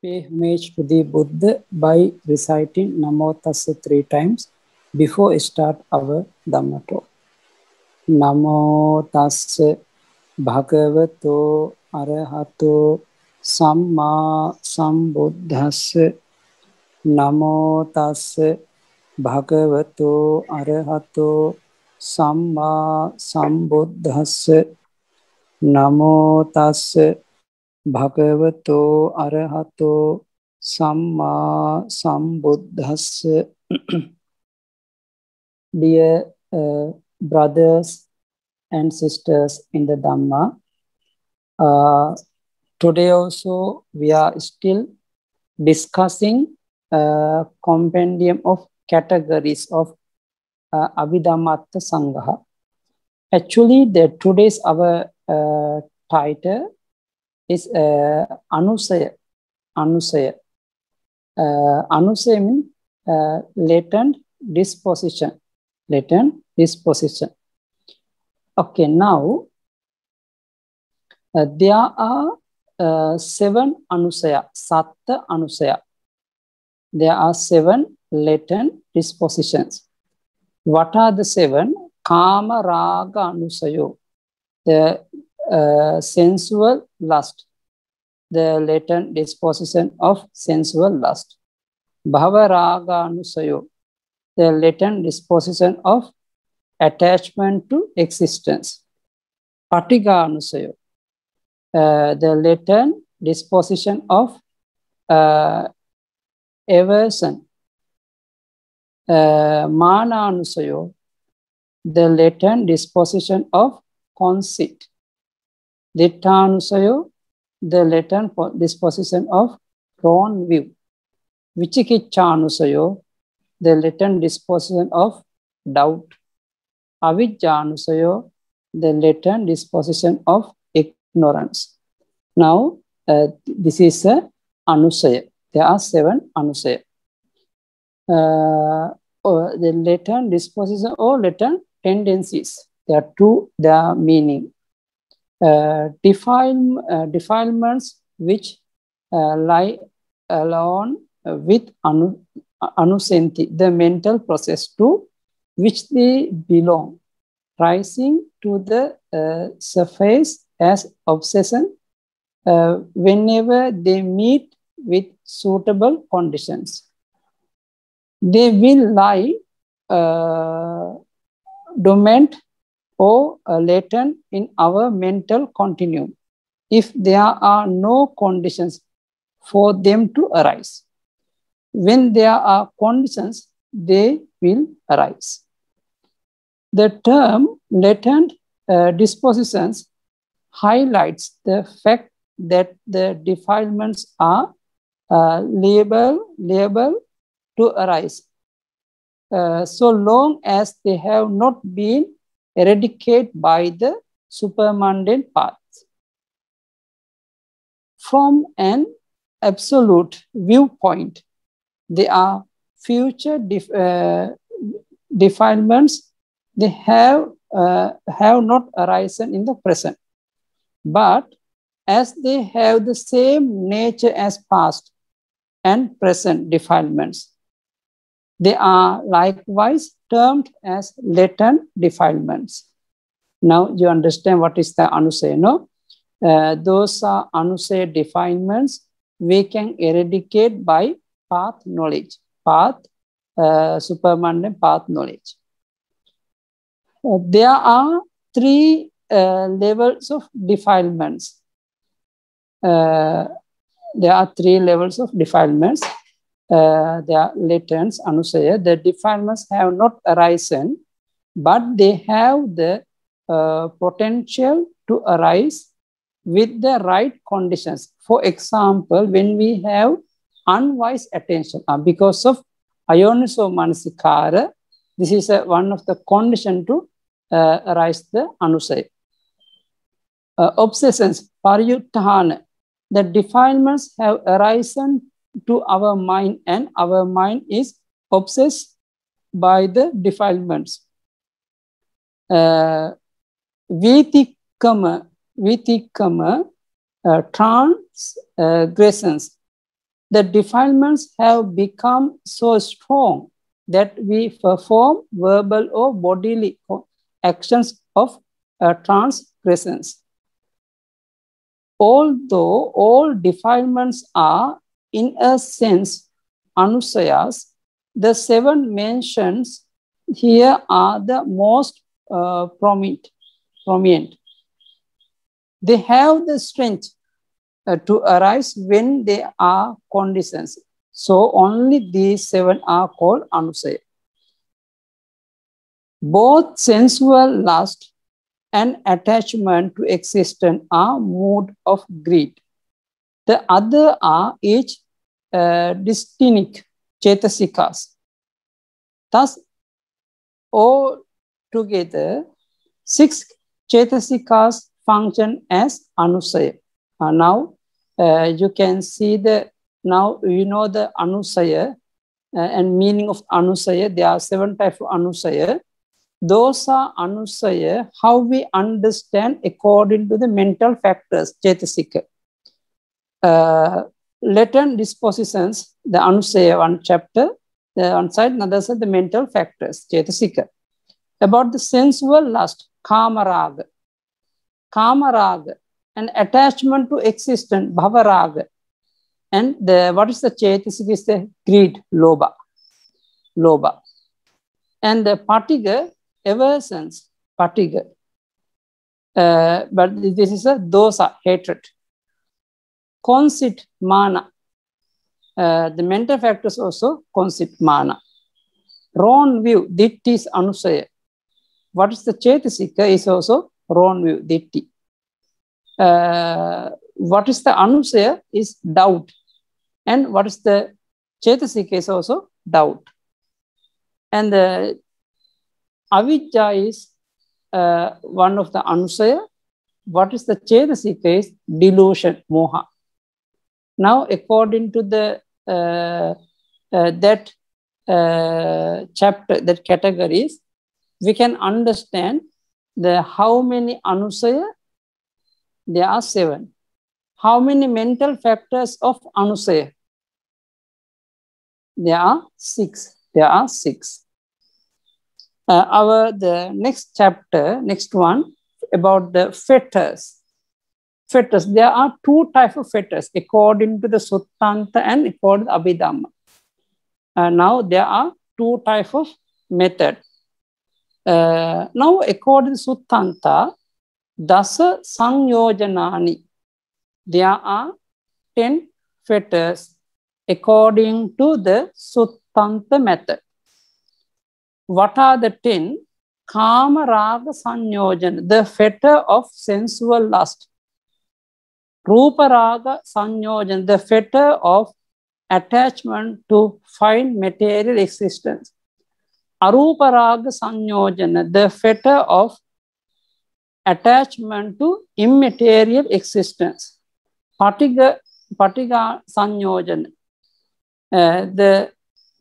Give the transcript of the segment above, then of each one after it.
Pay homage to the Buddha by reciting Namo Tassa 3 times before we start our Dhamma talk. Namo Tassa Bhagavato Arahato Samma Sambuddhassa. Namo Tassa Bhagavato Arahato Samma Sambuddhassa. Namo Tassa Bhagavato Arahato Samma Sambuddhassa. Dear brothers and sisters in the Dhamma, today also we are still discussing compendium of categories of Abhidhamma Sangha. Actually, today's our title is Anusaya. Anusaya. Anusaya means latent disposition. Latent disposition. Okay, now there are 7 Anusaya, Satta Anusaya. There are 7 latent dispositions. What are the 7? Kama Raga Anusayo, the sensual lust, the latent disposition of sensual lust. Bhava Raga Anusayo, the latent disposition of attachment to existence. Patiga Anusayo, the latent disposition of aversion. Mana Anusayo, the latent disposition of conceit. Ditthanusayo, the latent disposition of wrong view. Vichikichchanusayo, the latent disposition of doubt. Avijjanusayo, the latent disposition of ignorance. Now, this is a anusaya. There are 7 anusaya. The latent disposition or latent tendencies. There are 2, their meaning. Defilements which lie alone with anusanti, the mental process to which they belong, rising to the surface as obsession whenever they meet with suitable conditions. They will lie dormant or latent in our mental continuum if there are no conditions for them to arise. When there are conditions, they will arise. The term latent dispositions highlights the fact that the defilements are liable to arise so long as they have not been eradicated by the supermundane paths. From an absolute viewpoint, they are future defilements. They have not arisen in the present, but as they have the same nature as past and present defilements, they are likewise termed as latent defilements. Now you understand what is the anusaya, no? Those are anusaya defilements we can eradicate by path knowledge, supermundane path knowledge. There are 3 levels of defilements. There are 3 levels of defilements. They are latent, anusaya. The defilements have not arisen, but they have the potential to arise with the right conditions. For example, when we have unwise attention, because of ayoniso manasikara, this is one of the conditions to arise the anusaya. Obsessions, pariyuttahana, the defilements have arisen to our mind and our mind is obsessed by the defilements. Vitikkama, transgressions. The defilements have become so strong that we perform verbal or bodily actions of transgressions. Although all defilements are, in a sense, anusayas, the 7 mentions here are the most prominent. They have the strength to arise when they are conditions. So only these 7 are called anusaya. Both sensual lust and attachment to existence are mood of greed. The other are each distinct cetasikas. Thus, all together, 6 cetasikas function as anusaya. Now, you can see now you know the anusaya and meaning of anusaya. There are 7 types of anusaya. Those are anusaya, how we understand according to the mental factors, cetasika. Latent dispositions, the anusaya, one chapter, the one side, another side, the mental factors, cetasika. About the sensual lust, kamaraga. Kamaraga, and attachment to existence, bhavaraga. And what is the cetasika is the greed, lobha. And the patiga, aversions, patiga. But this is a dosa, hatred. Conceit, mana. The mental factors also conceit, mana. Wrong view, ditti is anusaya. What is the cetasika is also wrong view, ditti. What is the anusaya is doubt. And what is the cetasika is also doubt. And the avijja is one of the anusaya. What is the cetasika is delusion, moha. Now, according to the that chapter, that categories, we can understand how many anusaya. There are 7. How many mental factors of anusaya? There are 6. The next chapter, next one, about the fetters. Fetters, there are 2 types of fetters according to the Suttanta and according to Abhidhamma. Now there are 2 types of method. Now according to Suttanta, dasa sanyojanani, there are 10 fetters according to the Suttanta method. What are the 10? Kama raga sanyojana, the fetter of sensual lust. Rupa raga sanyojana, the fetter of attachment to fine material existence. Arupa raga sanyojana, the fetter of attachment to immaterial existence. Patiga sanyojana, the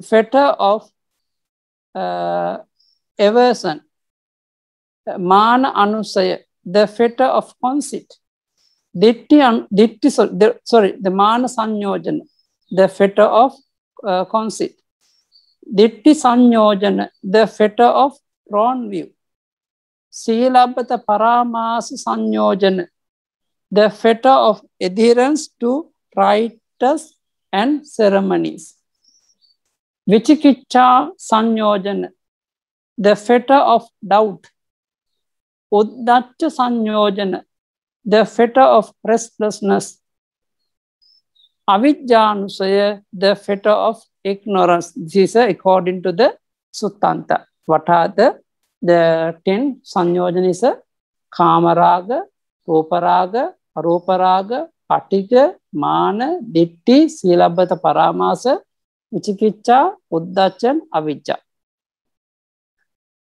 fetter of aversion. Mana anusaya, the fetter of conceit. The mana sanyojana, the fetter of conceit. Ditti sanyojana, the fetter of wrong view. Silabhata paramasa sanyojana, the fetter of adherence to rites and ceremonies. Vichikicha sanyojana, the fetter of doubt. Uddacha sanyojana, the fetter of restlessness. Avijjanusaya, the fetter of ignorance. This is according to the Suttanta. What are the 10 sanyojana is kamaraga, ruparaga, aruparaga, patiga, mana, ditti, silabhata paramasa, vichikicha, uddachan, avijja.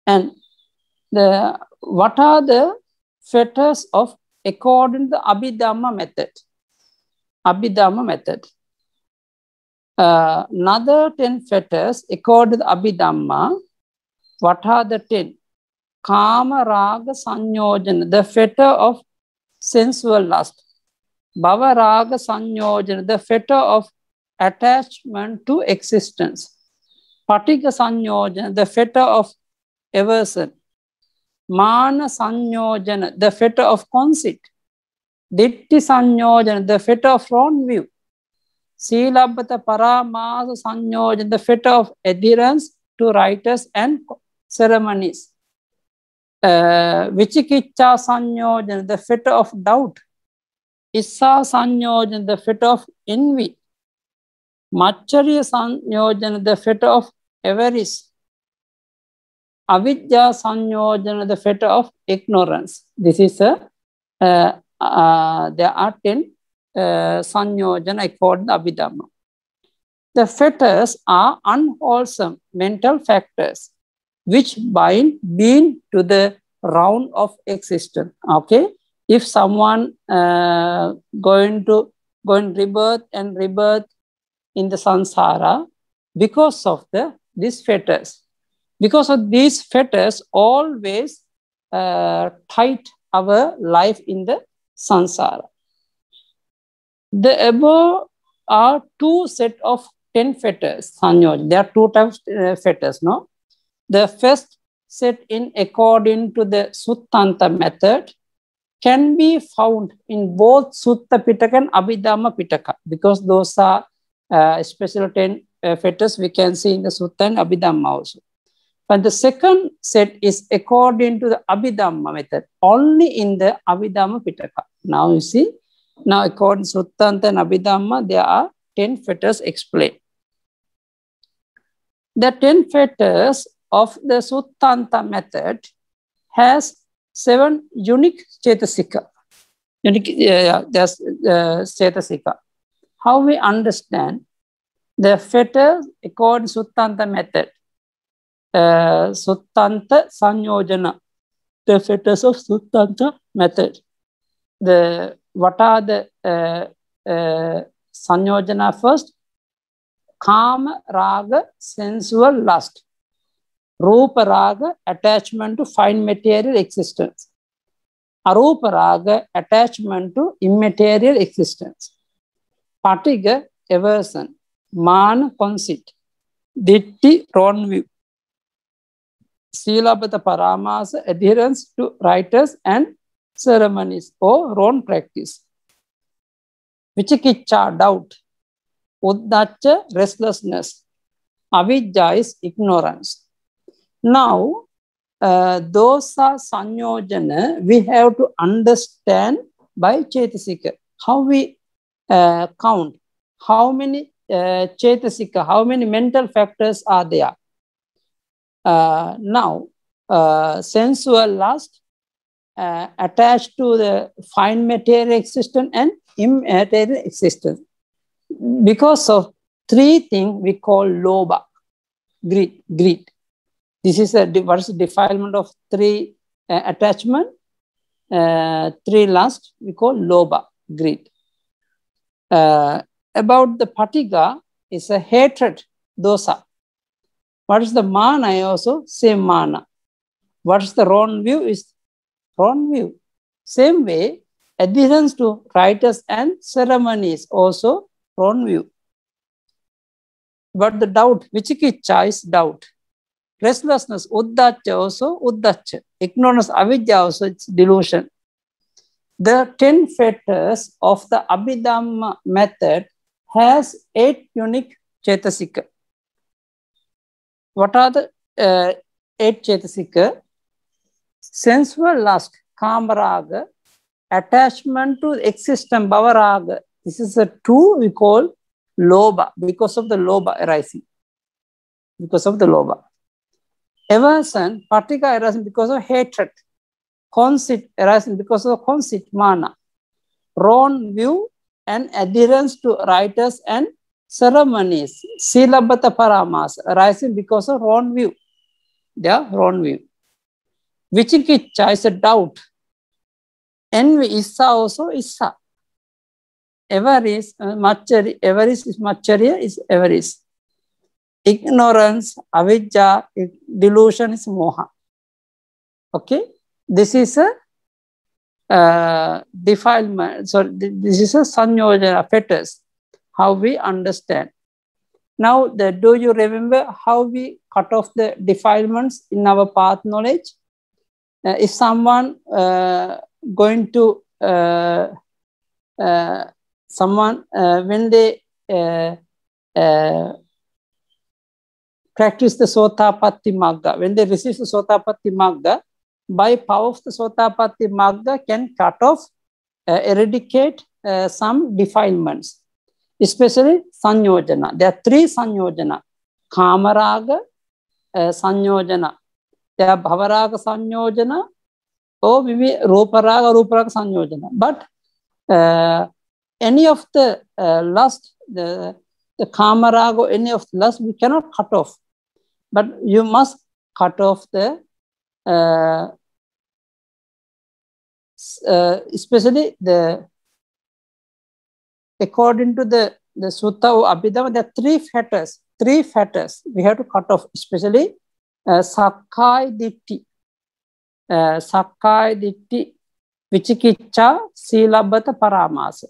And what are the fetters of according to the Abhidhamma method? Abhidhamma method. Another 10 fetters according to the Abhidhamma. What are the 10? Kama raga sanyojana, the fetter of sensual lust. Bhava raga sanyojana, the fetter of attachment to existence. Patika Sanyojana, the fetter of aversion. Mana Sanyojana, the fetter of conceit. Ditti Sanyojana, the fetter of wrong view. Silabhata Paramasa Sanyojana, the fetter of adherence to rites and ceremonies. Vichikicha Sanyojana, the fetter of doubt. Issa Sanyojana, the fetter of envy. Macharya Sanyojana, the fetter of avarice. Avidya Sanyojana, the fetter of ignorance. This is there are 10 Sanyojana according to Abhidhamma. The fetters are unwholesome mental factors which bind being to the round of existence. Okay, if someone going rebirth and rebirth in the samsara because of these fetters. Because of these fetters, always tight our life in the samsara. The above are two set of 10 fetters. There are two types of fetters, no? The first set in according to the Suttanta method can be found in both Sutta Pitaka and Abhidhamma Pitaka, because those are special 10 fetters we can see in the Sutta and Abhidhamma also. But the second set is according to the Abhidhamma method, only in the Abhidhamma Pitaka. Now you see, now according to Suttanta and Abhidhamma, there are 10 fetters explained. The 10 fetters of the Suttanta method has 7 unique Chetasika. There's Chetasika. How we understand the fetters according to Suttanta method? Suttanta Sanyojana, the fetters of Suttanta method. What are the Sanyojana first? Kama, Raga, sensual lust. Rupa Raga, attachment to fine material existence. Arupa Raga, attachment to immaterial existence. Patiga, aversion. Mana, conceit. Ditti, wrong view. Silabhata Paramasa, adherence to rites and ceremonies or wrong practice. Vichikicha, doubt. Uddacha, restlessness. Avidya is ignorance. Now, those are Sanyojana we have to understand by Chetasika. How we count? How many Chetasika, how many mental factors are there? Now, sensual lust attached to the fine material existence and immaterial existence. Because of 3 things we call lobha, greed. This is what is the defilement of 3 attachment, 3 lust, we call lobha, greed. About the patiga is a hatred, dosa. What is the mana also? Same mana. What is the wrong view? Is wrong view. Same way, adherence to rites and ceremonies also wrong view. But the doubt, vichikicha is doubt. Restlessness, uddacha also uddacha. Ignorance, avidya also, it's delusion. The 10 fetters of the Abhidhamma method has 8 unique Chetasika. What are the 8 Chetasika? Sensual lust, Kamaraga, attachment to existence, Bhavaraga. This is a 2 we call lobha, because of the lobha arising. Because of the lobha. Aversion, patika arising because of hatred. Conceit arising because of conceit, mana. Wrong view and adherence to rites and ceremonies, silabhata paramas, arising because of wrong view. Yeah, wrong view. Vichikicha is a doubt. Envy, issa also issa. Avarice, avarice is macharya, is avarice. Ignorance, avidya, delusion is moha. Okay, this is a defilement. So this is a sanyojana, fetters. how we understand. Now, do you remember how we cut off the defilements in our path knowledge? If someone going to when they practice the Sotapatti Magga, when they receive the Sotapatti Magga, by power of the Sotapatti Magga can cut off, eradicate some defilements, especially Sanyojana. There are 3 Sanyojana. Kamaraga Sanyojana. There are Bhavaraga Sanyojana or maybe Ruparaga Sanyojana. But any of the lust, the Kamaraga or any of the lust, we cannot cut off. But you must cut off the especially according to the Sutta or Abhidhamma, there are 3 fetters. 3 fetters we have to cut off, especially Sakkai Ditti, Vichikiccha, Silabhata Paramasa.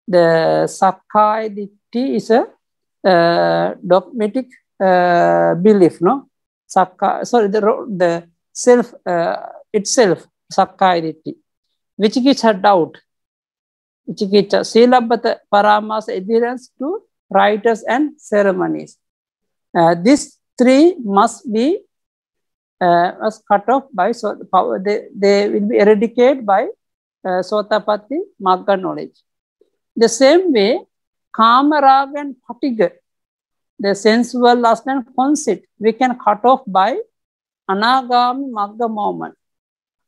The Sakkai Ditti is a dogmatic belief, no? The self itself, Sakkai Ditti. Vichikiccha, doubt. Vichikiccha, Silabhata Paramasa, adherence to rites and ceremonies. These 3 must be cut off by power. They will be eradicated by Sotapatti Magga knowledge. The same way, Kamaraga and Patiga, the sensual lust and conceit, we can cut off by Anagami Magga moment.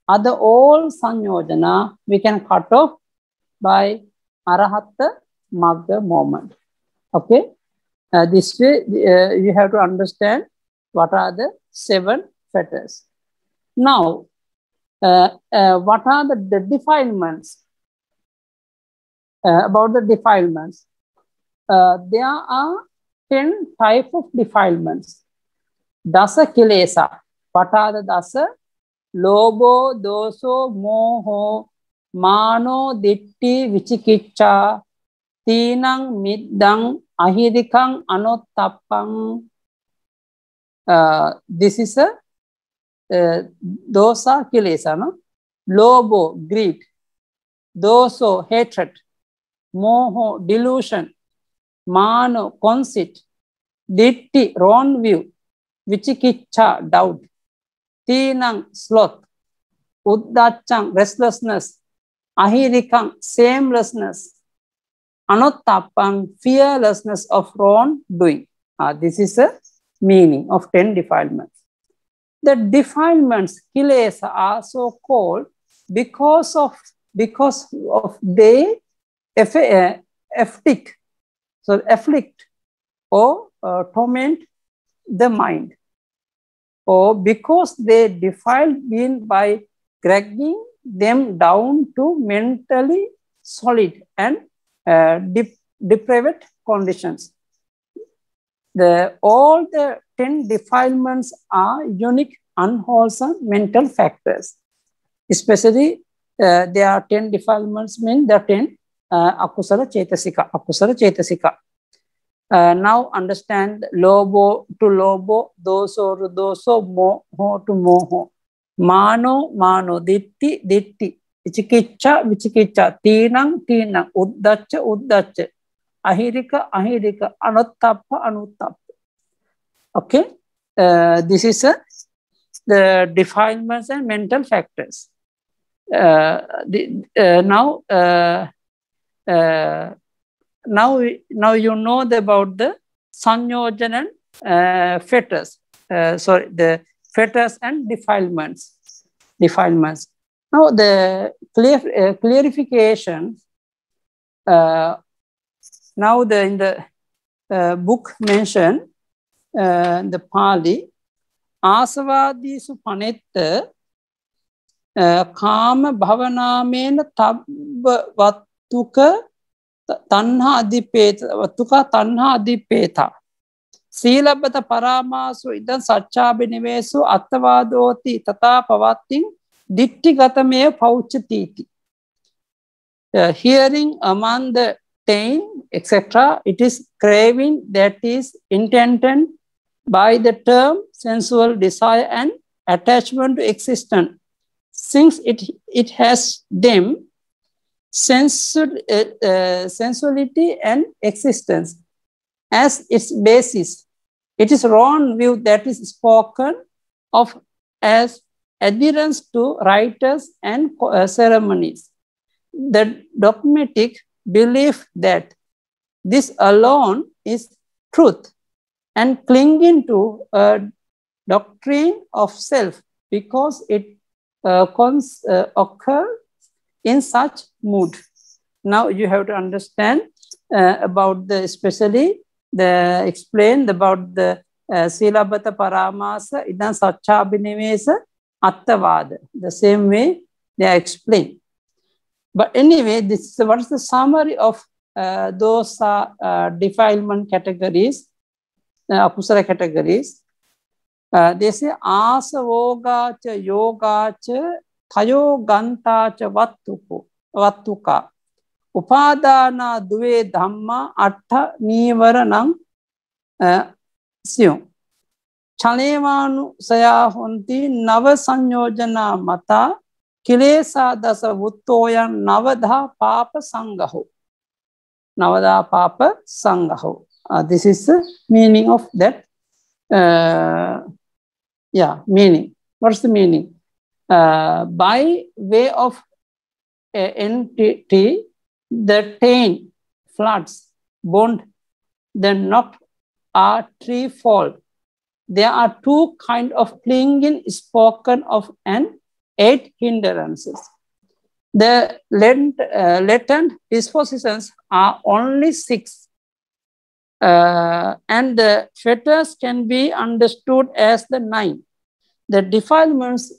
Other all Sanyojana, we can cut off by Arahatta Magga moment. Okay? This way, you have to understand what are the 7 fetters. Now, what are the defilements? About the defilements, there are 10 types of defilements. Dasa kilesa. What are the dasa? Lobo, doso, moho, mano, ditti, vichikiccha, tinang, middang, ahirikang, anottappang. This is a dosa kilesa, no? Lobo, greed. Doso, hatred. Moho, delusion. Mano, conceit. Ditti, wrong view. Vichikiccha, doubt. Tinang, sloth. Uddachang, restlessness. Ahirikang, shamelessness. Anottappang, fearlessness of wrongdoing. This is a meaning of 10 defilements. The defilements, kilesa, are so called because they afflict or torment the mind, or because they defile being by dragging them down to mentally solid and depraved conditions. All the 10 defilements are unique, unwholesome mental factors. Especially, there are 10 defilements, mean there are 10 akusala cetasika. Now understand lobo to lobo, doso to doso, moho to moho. Mano, ditti, vichikiccha, tinang, uddacha, ahirika, anottappa. Okay, this is the defilements and mental factors. Now you know about the Sanyojana and fetters. The fetters and defilements. Now the clarification. Now in the book mentioned, the Pali, Asavadisu panetta Kama Bhavanamena Tabvatuka Tanha Adipeta Silabhata Paramasu Idan Satchabinivesu Attavadoti Tata Pavatin Ditti Gatame Pauchatiti. Hearing among the taint, etc. It is craving that is intended by the term sensual desire and attachment to existence. Since it has them, sensuality and existence as its basis, it is wrong view that is spoken of as adherence to rites and ceremonies. The dogmatic belief that this alone is truth and clinging to a doctrine of self because it occurs in such mood. Now you have to understand about the, especially the explained about the Silabata Paramasa, Idan Satchabinivesa, Attavada. The same way they are explained. But anyway, this is what is the summary of those defilement categories, akusala categories. They say asavogacha yogacha tayo gantacha vattuka upadana duve dhamma atta nivaranam siyum chalevanu saya honti nava sanyojana mata kilesa dasa vuttoyan navadha papa sangaho. Navadha papa sangaho. This is the meaning of that. Meaning. What's the meaning? By way of entity, the taint, floods, bond, the knot are threefold. There are two kinds of clinging spoken of and 8 hindrances. The latent dispositions are only 6. And the fetters can be understood as the 9. The defilements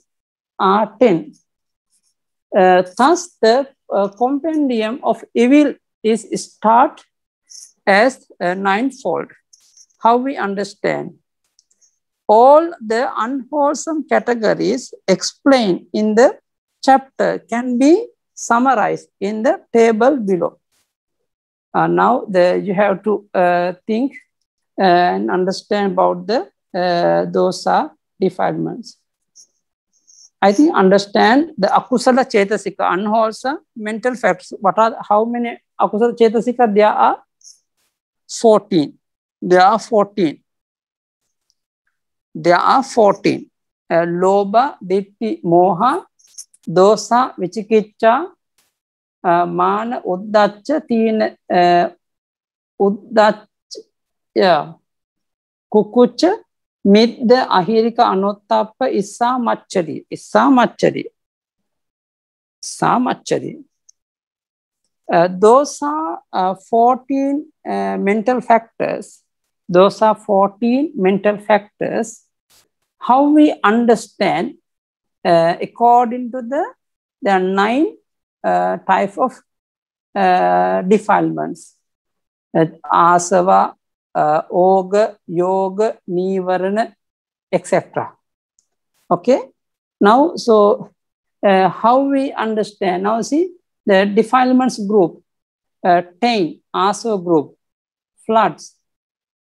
are 10. Thus, the compendium of evil is start as 9-fold. How we understand? All the unwholesome categories explained in the chapter can be summarized in the table below. Now you have to think and understand about the dosa defilements. I think understand the akusala chetasika, unwholesome mental facts. How many akusala chetasika? There are 14. There are 14. There are 14. Loba, ditti, moha, dosa, vichikiccha, mana, uddacha, tina, kukucha, midda, ahirika, anottappa, issa machchari. Those are 14 mental factors. Those are 14 mental factors. How we understand according to the 9 type of defilements. Asava, oga, yoga, nivarana, etc. Okay. Now, so how we understand? Now see the defilements group, taint, asava group, floods,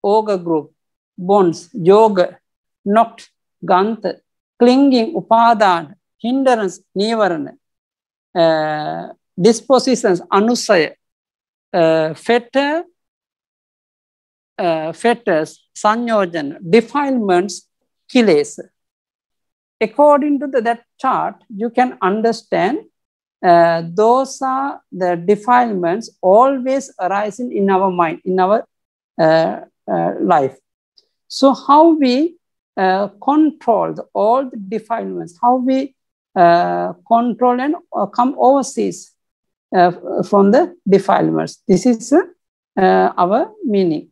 oga group, bonds, yoga, knot, gantha, clinging, upadana, hindrance, nivarana, dispositions, anusaya, fetters, sanyojana, defilements, kilesa. According to that chart, you can understand those are the defilements always arising in our mind, in our life. So how we control all the defilements, how we control and come overseas from the defilements. This is our meaning.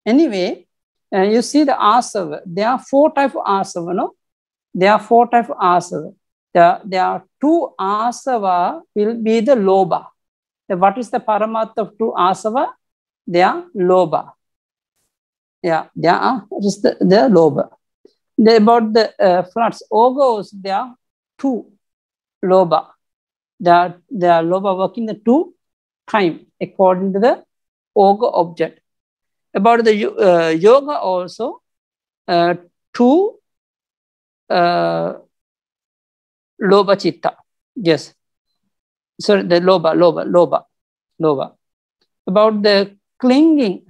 Anyway, you see the asava. There are 4 types of asava, no? There are 4 types of asava. There are 2 asava will be the loba. What is the paramatha of 2 asava? They are loba. Yeah, they are just the loba. About the floods, ogos, there are 2 loba. They are loba working the 2 time according to the Oga object. About the yoga also, two loba chitta. Yes. Sorry, the loba. About the clinging,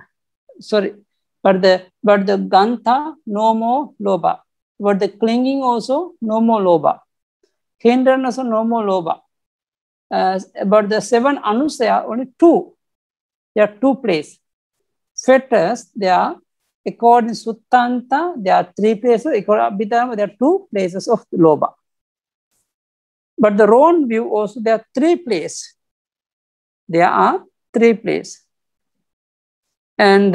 sorry, but the gantha, no more loba. But the clinging also, no more loba. Hindrance also, no more loba. About the 7 anusaya, only 2. There are 2 places. Fetters, there are, according to Suttanta, there are 3 places. According to Abhidhamma, there are 2 places of loba. But the wrong view also, there are 3 places. There are 3 places. And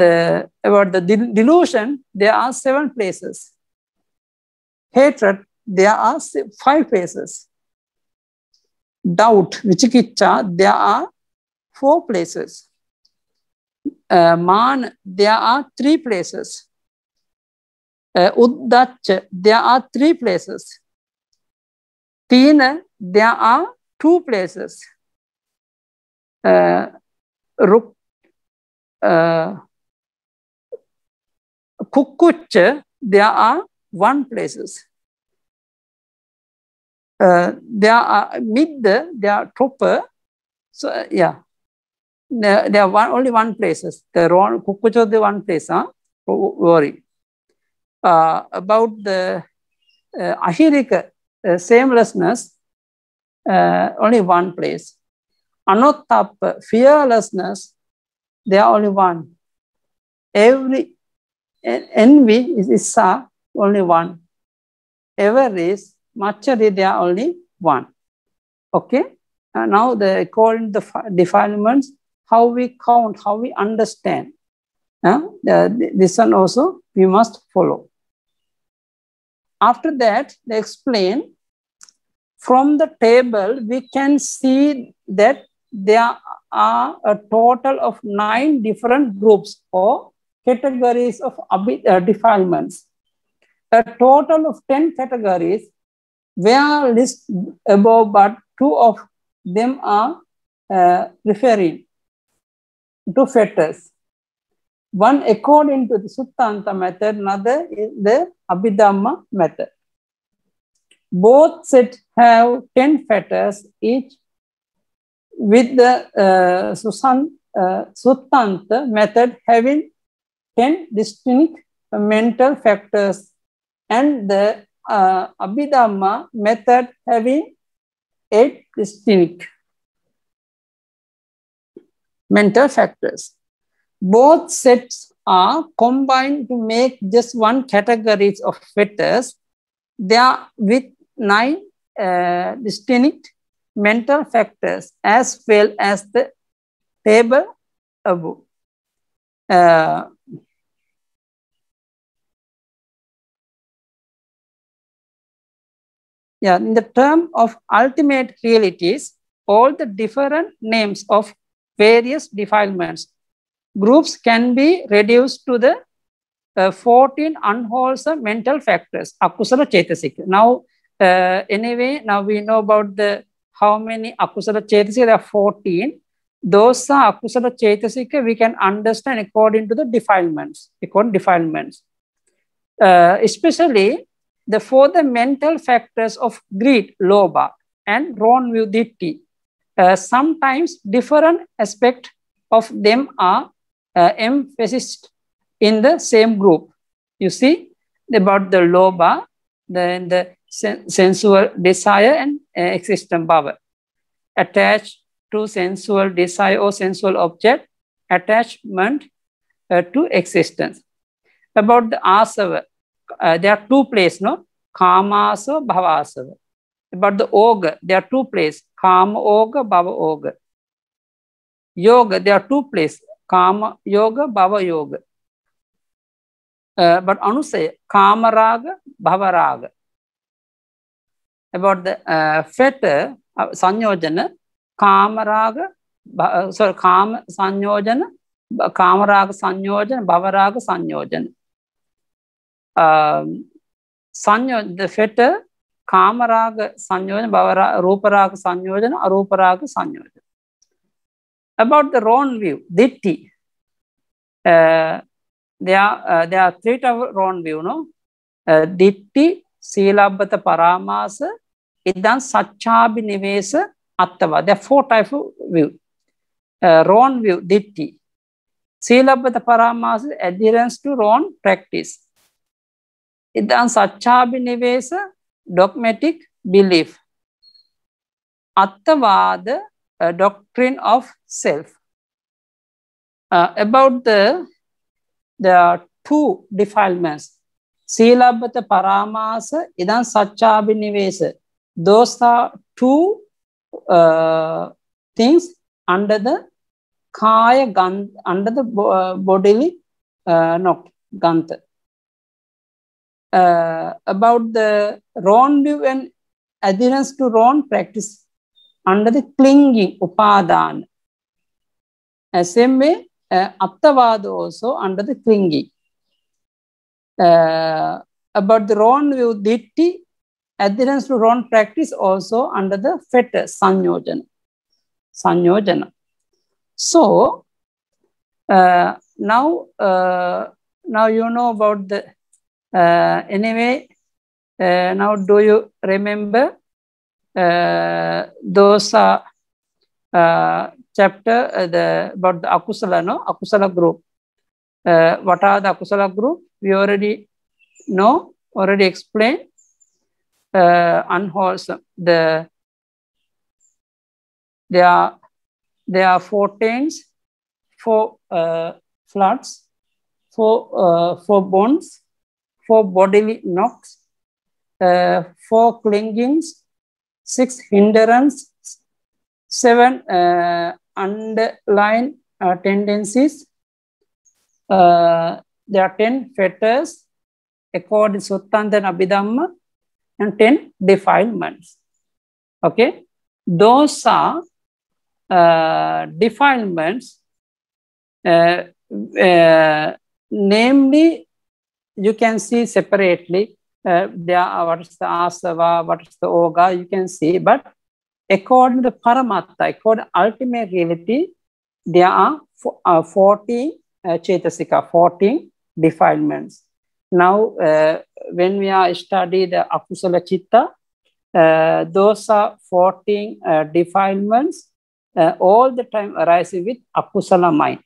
about the delusion, there are 7 places. Hatred, there are 5 places. Doubt, vichikicha, there are 4 places. Man, there are 3 places. Uddach, there are 3 places. Tina, there are 2 places. Kukkuch, there are 1 places. There are mid, there are topper. So yeah, there are only 1 places. The wrong kukkuch, the 1 place. Worry. About the ahirika, shamelessness, only 1 place. Anottappa, fearlessness, there are only 1. Every envy is only 1. Avarice, machari, there are only 1. Okay. Now according to the defilements, how we count, how we understand. This one also we must follow. After that, they explain, from the table, we can see that there are a total of 9 different groups or categories of defilements. A total of 10 categories were listed above, but 2 of them are referring to fetters. One according to the Suttanta method, another is the Abhidhamma method. Both sets have 10 fetters each, with the Suttanta method having 10 distinct mental factors, and the Abhidhamma method having 8 distinct mental factors. Both sets are combined to make just 1 category of fetters. They are with 9 distinct mental factors, as well as the table above. In the term of ultimate realities, all the different names of various defilements, groups can be reduced to the 14 unwholesome mental factors, akusala cetasika. Now, anyway, now we know about the how many akusala cetasika. There are 14. Those are akusala cetasika we can understand according to the defilements. Especially for the mental factors of greed, lobha, and wrong view, ditti. Sometimes different aspects of them are emphasized in the same group. You see about the lobha, then the sensual desire and existence power. Attached to sensual desire or sensual object, attachment to existence. About the asava, there are 2 places, no? Kamasava, bhavasava. About the oga, there are 2 places, kama oga, bhava oga. Yoga, there are 2 places, kama yoga, bhava yoga. But anusaya, kama raga, bhava raga. About the fetter, sanyojana, kama raga, kama sanyojana, kama raga sanyojana, bhava raga sanyojana. The fetter, kama raga sanyojana, bhava rupa raga sanyojana, arupa raga sanyojana. About the wrong view, ditti. There are three types of wrong view, no? Ditti, Silabbata Paramasa, Idan Satchabi Nivesa, Attava. There are four types of view. Wrong view, ditti. Silabbata Paramasa, adherence to wrong practice. Idan Satchabi Nivesa, dogmatic belief. Attavada, doctrine of self. About there are two defilements. Silabbata Paramasa, Idan Satchabi Nivesa. Those are two things under the Kaya Gantha, under the bodily Gantha. About the wrong view and adherence to wrong practice under the clinging upadana. Same way, Attavada also under the clinging. About the wrong view, ditti, adherence to wrong practice also under the fetter, sanyojana. So, now you know about the, anyway, now do you remember those chapter about the akusala, no? Akusala group. What are the akusala group? We already know, already explained. Unwholesome. There are 14, 4 floods, 4 bonds, 4 bodily knocks, 4 clingings, 6 hindrance, 7 underlying tendencies. There are 10 fetters according to Suttanta and Abhidhamma, and 10 defilements. Okay, those are defilements. Namely, you can see separately. There are what is the asava, what is the oga, you can see, but according to Paramatta, according to ultimate reality, there are 14 Chetasika, 14 defilements. Now, when we are studying the Akusala Chitta, those are 14 defilements all the time arising with Akusala mind.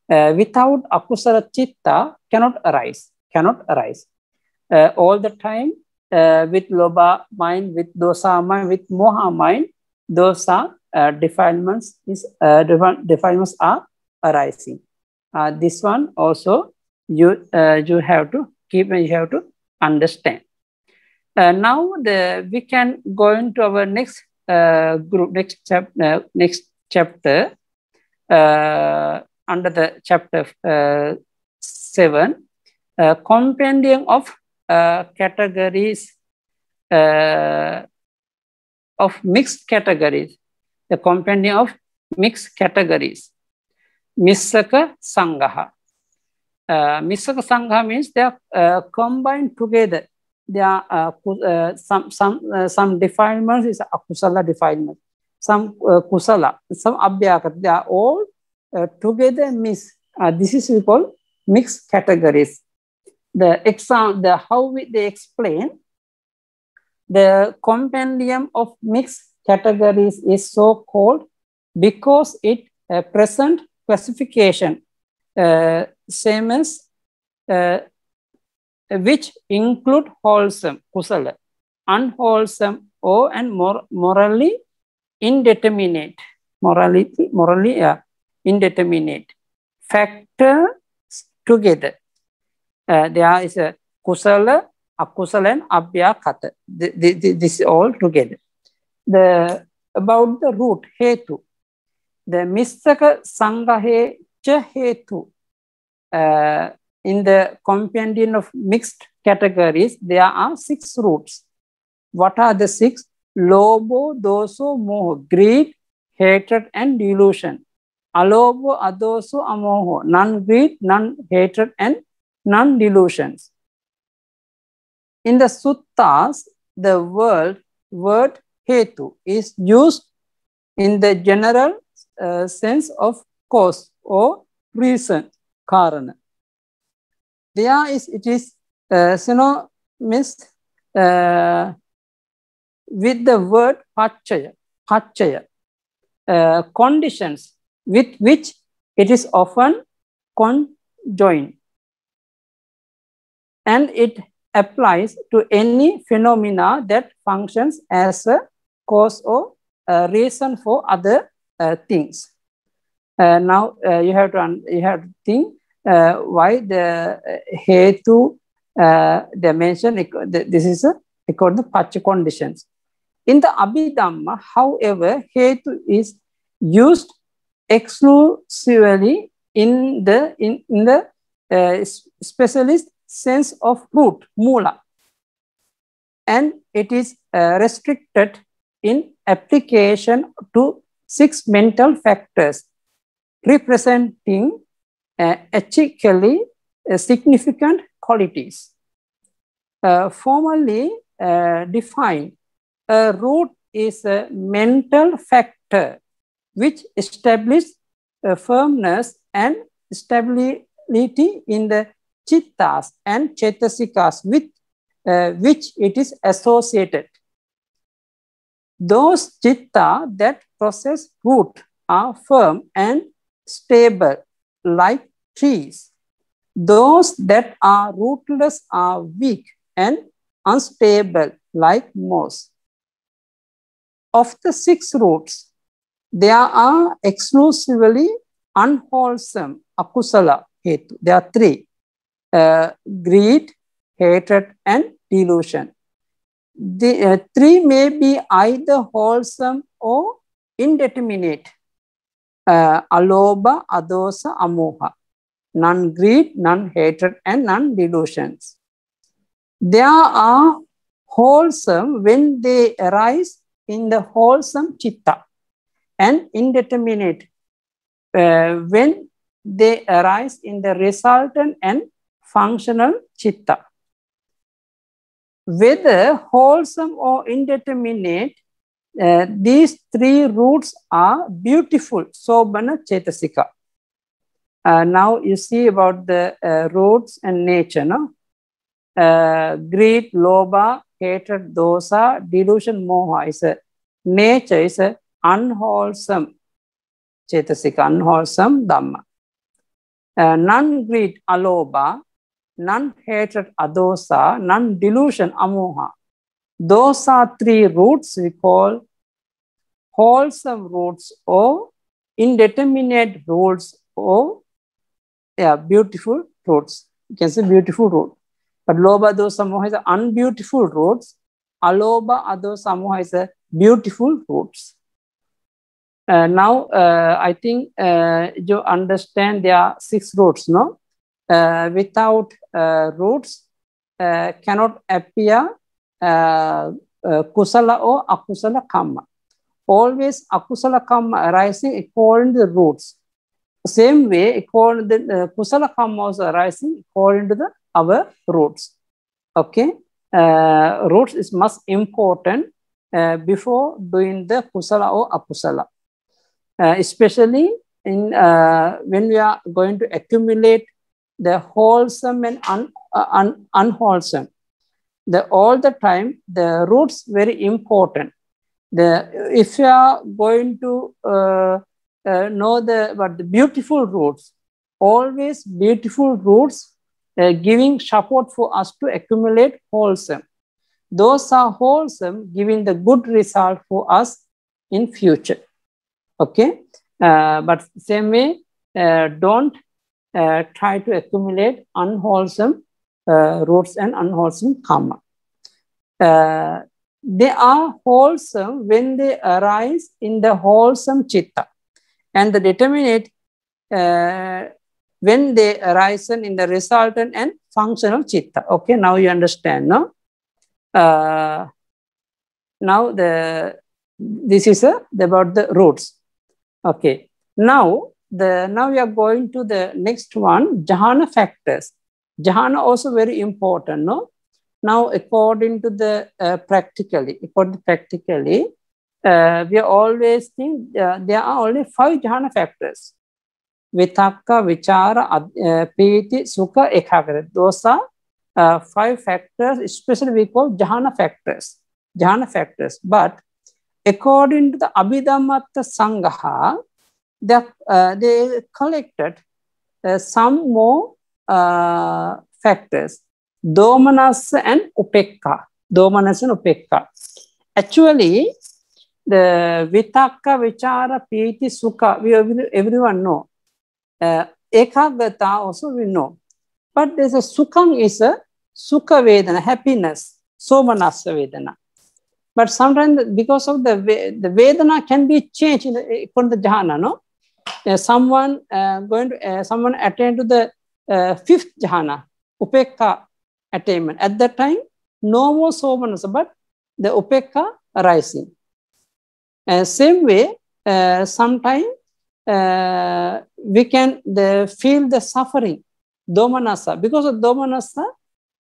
Without Akusala Chitta, cannot arise. All the time with Lobha mind, with Dosa mind, with Moha mind, those are defilements are arising. This one also you have to keep and you have to understand. Now we can go into our next group, next chapter under the chapter 7, compendium of categories of mixed categories. The compendium of mixed categories. Missaka Sangaha. Missaka Sangha means they are combined together. There are some defilements is akusala defilement, some kusala, some abhyakata. They are all together mixed. This is we call mixed categories. How they explain the compendium of mixed categories is so called because it present classification same as which include wholesome kusala, unwholesome and morally indeterminate, indeterminate factors together. There is a kusala, akusala, and abhyakata. This all together. About the root hetu, the missaka sangahe cha hetu. In the compendium of mixed categories, there are 6 roots. What are the 6? Lobo, doso, moho, greed, hatred, and delusion. Alobo, adoso, amoho, none greed, none hatred, and none delusions. In the suttas, the word hetu is used in the general sense of cause or reason, karana. There is, it is synonymous with the word pachaya, conditions with which it is often conjoined. And it applies to any phenomena that functions as a cause or a reason for other things. Now you have to think why the hetu they mentioned. This is according to pacha conditions. In the Abhidhamma, however, hetu is used exclusively in the specialist sense of root, mula, and it is restricted in application to 6 mental factors representing ethically significant qualities. Formally defined, a root is a mental factor which establishes firmness and stability in the chittas and chetasikas with which it is associated. Those chitta that possess root are firm and stable like trees. Those that are rootless are weak and unstable like moss. Of the 6 roots, there are exclusively unwholesome akusala hetu. There are 3. Greed, hatred, and delusion. The 3 may be either wholesome or indeterminate. Alobha, adosa, amoha. None greed, none hatred, and none delusions. They are wholesome when they arise in the wholesome chitta, and indeterminate when they arise in the resultant and functional chitta. Whether wholesome or indeterminate, these 3 roots are beautiful, sobhana chetasika. Now you see about the roots and nature, no? Greed, lobha, hatred, dosa, delusion, moha is a nature, is a unwholesome chetasika, unwholesome dhamma. None greed, alobha, none hatred, adosa, none delusion, amoha. Those are 3 roots we call wholesome roots or indeterminate roots or beautiful roots. You can say beautiful root. But lobha, dosa, moha is unbeautiful roots. Alobha, adosa, moha is a beautiful roots. Now I think you understand there are 6 roots, no? Without roots cannot appear kusala or akusala karma. Always akusala karma arising according to the roots. Same way, according to the kusala karma also arising according to our roots. Okay, roots is most important before doing the kusala or akusala. Especially in when we are going to accumulate the wholesome and unwholesome. All the time, the roots very important. If you are going to know the beautiful roots, always beautiful roots giving support for us to accumulate wholesome. Those are wholesome, giving the good result for us in future. Okay, but same way, don't try to accumulate unwholesome roots and unwholesome karma. They are wholesome when they arise in the wholesome chitta, and the determinate when they arise in the resultant and functional chitta. Okay, now you understand, no? Now this is about the roots. Okay, now we are going to the next one, jhana factors. Jhana also very important, no? Now according to the practically, we always think there are only 5 jhana factors. Vitakka, Vichara, Piti, Sukha, Ekagrata. Those are 5 factors, especially we call jhana factors. Jhana factors. But according to the Abhidhamma Sangha, they collected some more factors. Domanassa and Upekka. Domanassa and Upekka. Actually, the Vitakka, Vichara, Piti, Sukha, everyone know. Ekagrata also we know. But there's a Sukham is a Sukha Vedana, happiness, Somanassa Vedana. But sometimes because of the Vedana can be changed in the jhana, no? Someone someone attain to the 5th jhana, Upekka attainment. At that time, no more Somanassa, but the Upekka arising. Same way, sometimes we can feel the suffering, Domanassa. Because of Domanassa,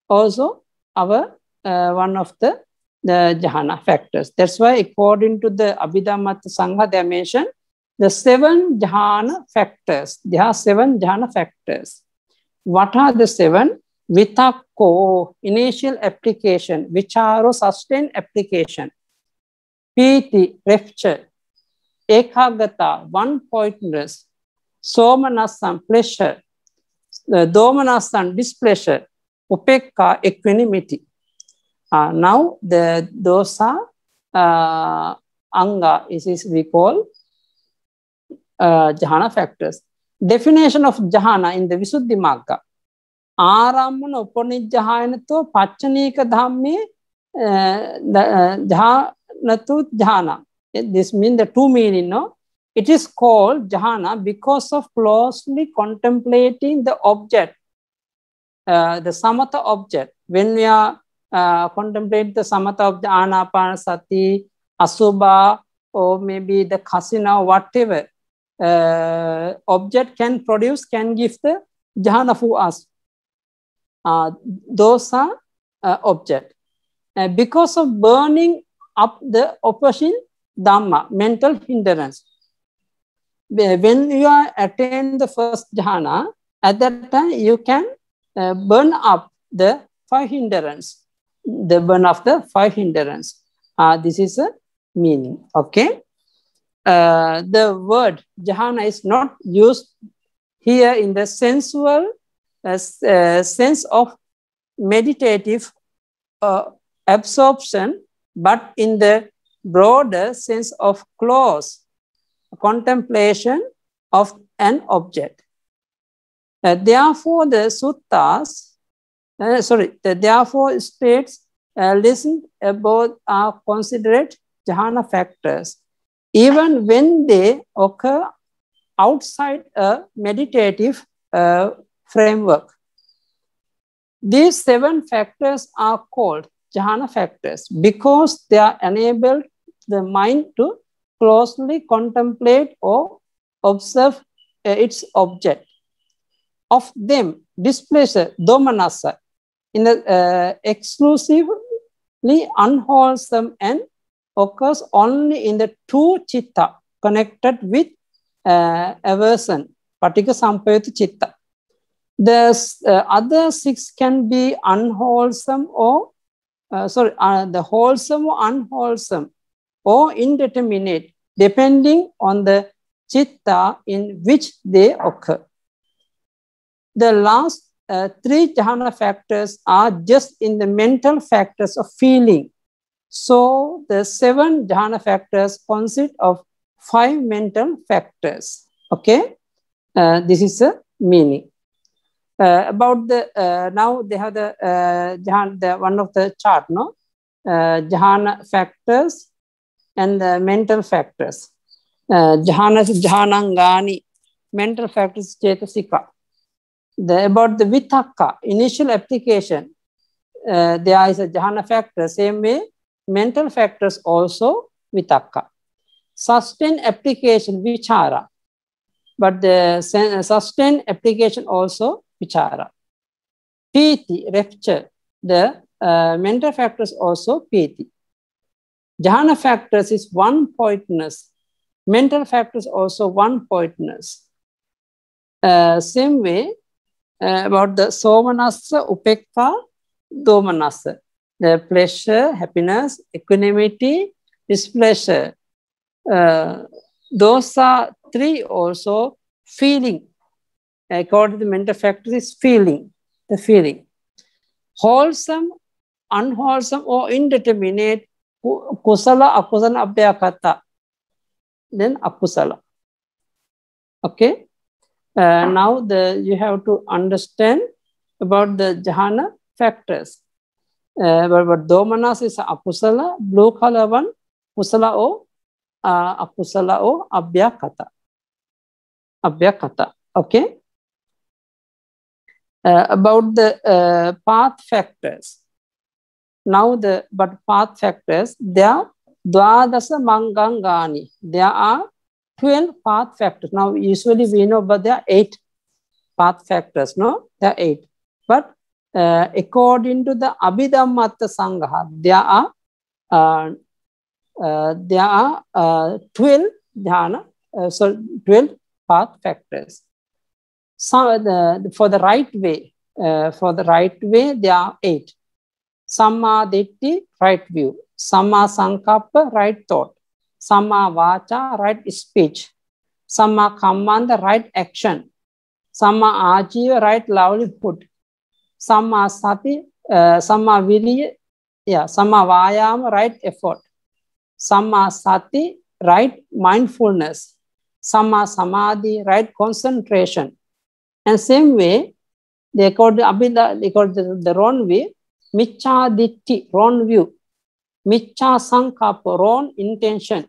also our one of the jhana factors. That's why according to the Abhidhamma Sangha, they mentioned the 7 jhana factors. There are 7 jhana factors. What are the 7? Vitakko, initial application. Vicharo, sustained application. Piti, rapture. Ekagrata, one-pointedness. Somanassam, pleasure. Domanassam, displeasure. Upekka, equanimity. Now, the dosa anga is we call jhana factors. Definition of jhana in the Visuddhi Magga. Aramana upanijjhanato pachanika dhamme jhanatu jhana. This means the 2 meaning, no? It is called jhana because of closely contemplating the object, the samatha object. When we are contemplate the samatha of the anapanasati, asubha, or maybe the kasina, whatever object can produce, can give the jhana for us. Those are object. Because of burning up the opposing dhamma, mental hindrance. When you are attain the 1st jhana, at that time you can burn up the 5 hindrance. The burn of the 5 hindrance. This is a meaning. Okay. The word jhana is not used here in the sensual sense of meditative absorption, but in the broader sense of close contemplation of an object. Therefore, the suttas, therefore states listed above are considered jhana factors, even when they occur outside a meditative framework. These 7 factors are called jhana factors because they are enabled the mind to closely contemplate or observe its object. Of them, displeasure, domanassa, in the exclusively unwholesome and occurs only in the 2 chitta connected with aversion, patika sampayutta chitta. The other 6 can be unwholesome or the wholesome or unwholesome or indeterminate, depending on the chitta in which they occur. The last 3 jhana factors are just in the mental factors of feeling. So the 7 jhana factors consist of 5 mental factors. Okay, this is a meaning. About the now they have the jhana, one of the chart, no? Jhana factors and the mental factors. Jhanangani, mental factors, chetasika. About the vitakka, initial application, there is a jhana factor, same way, mental factors also vitakka. Sustained application, vichara, but the sustained application also vichara. Piti, rapture, the mental factors also piti. Jhana factors is one-pointedness. Mental factors also one-pointedness. Same way about the somanassa, upekka, domanassa. The pleasure, happiness, equanimity, displeasure. Those are three also feeling. According to the mental factors is feeling, the feeling. Wholesome, unwholesome or indeterminate, kusala, akusala, abhyakata. Then akusala. Okay. Now you have to understand about the jhana factors. But domanas is akusala, blue color one, kusala or akusala or abhyakata. Abhyakata. Okay. About the path factors. Now but path factors, there are dwadasa mangangani. There are 12 path factors. Now usually we know, but there are 8 path factors. No, there are 8. But according to the Abhidhamma Sangha, there are 12 dhyana, 12 path factors. So for the right way, there are 8. Samma ditti, right view. Samma sankappa, right thought. Samma vacha, right speech. Samma kammanda, right action. Samma ajiva, right livelihood. Samma sati, samma viriya, samma vayama, right effort. Samma sati, right mindfulness. Samma samadhi, right concentration. And same way, they call the wrong way, Michcha ditti, wrong view. Michcha sankappa, wrong intention.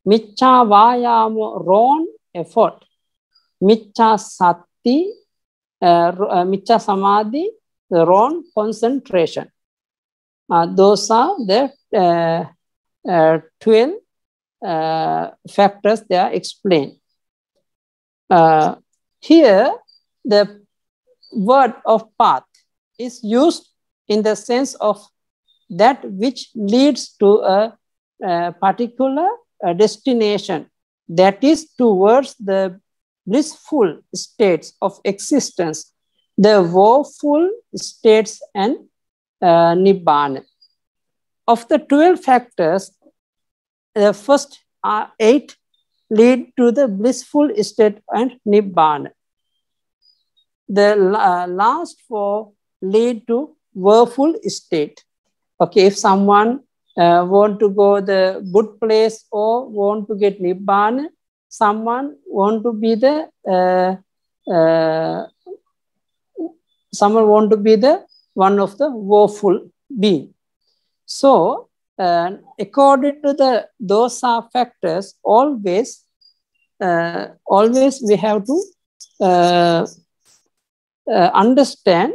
Michcha vayama, wrong effort. Michcha sati, michcha samadhi, the wrong concentration. Those are the 12 factors they are explained. Here, the word of path is used in the sense of that which leads to a particular destination, that is towards the blissful states of existence, the woeful states and nibbana. Of the 12 factors, the first 8 lead to the blissful state and nibbana. The last 4 lead to woeful state. Okay, if someone want to go the good place or want to get nibbana, someone want to be the one of the woeful being. So according to the dosa factors, always we have to understand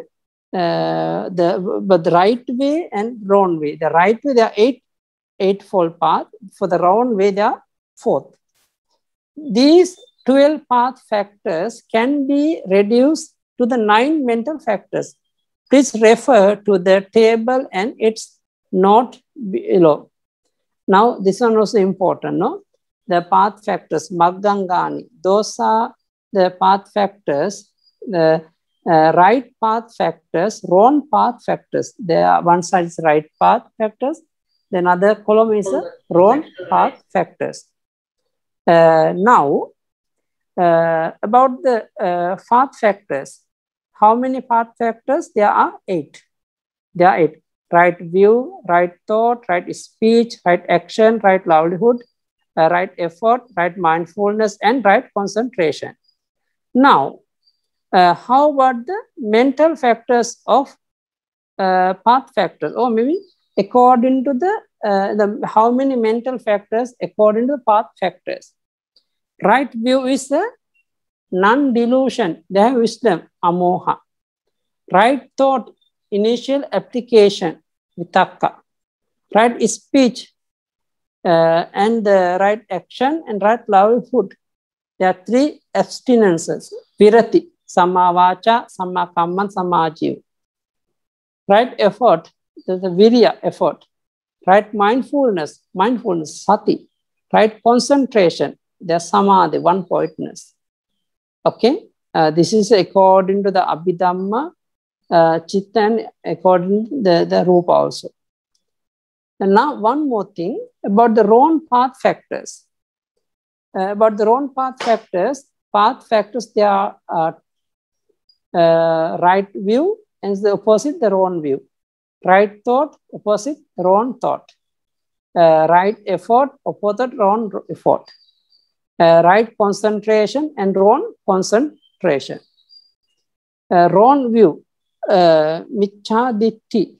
the right way and wrong way. The right way, there are 8-fold path. For the wrong way, there are 4th. These 12 path factors can be reduced to the 9 mental factors. Please refer to the table and its note below. Now, this one also important, no? The path factors, Maggangani, those are the path factors, the right path factors, wrong path factors. There are one side is right path factors, then other column is wrong path factors. Now, about the path factors, how many path factors? There are 8. There are 8. Right view, right thought, right speech, right action, right livelihood, right effort, right mindfulness, and right concentration. Now, how about the mental factors of path factors? Or maybe according to the how many mental factors according to the path factors? Right view is a non-delusion, they have wisdom, amoha. Right thought, initial application, vitakka. Right speech and right action and right livelihood. There are 3 abstinences, virati, samma vacha, samma kamman, samma ajiva. Right effort, there's a virya effort. right mindfulness, sati, right concentration, the samadhi, one pointness. Okay, this is according to the Abhidhamma, Chitta, and according to the Rupa also. And now one more thing about the wrong path factors. About the wrong path factors, they are right view and the opposite, the wrong view. Right thought, opposite, wrong thought. Right effort, opposite, wrong effort. Right concentration and wrong concentration. Wrong view, michha ditti.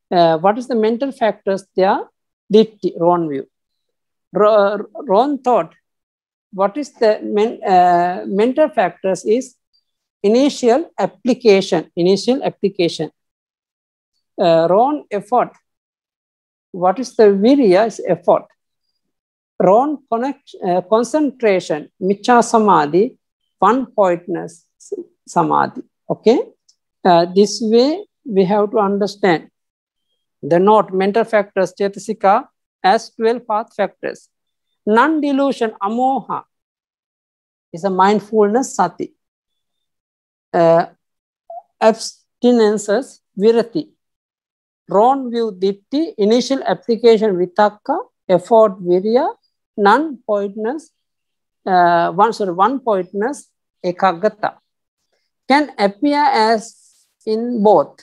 What is the mental factors there? Ditti, wrong view. Wrong thought. What is the mental factors is initial application. Wrong effort. What is the virya is effort. Wrong concentration, michha samadhi, one pointness samadhi. Okay, this way we have to understand the note mental factors Chetasika as 12 path factors. Non-delusion amoha is a mindfulness sati. Abstinences virati. Wrong view ditti, initial application vitakka, effort virya, non-pointness, one pointness ekaggata. Can appear as in both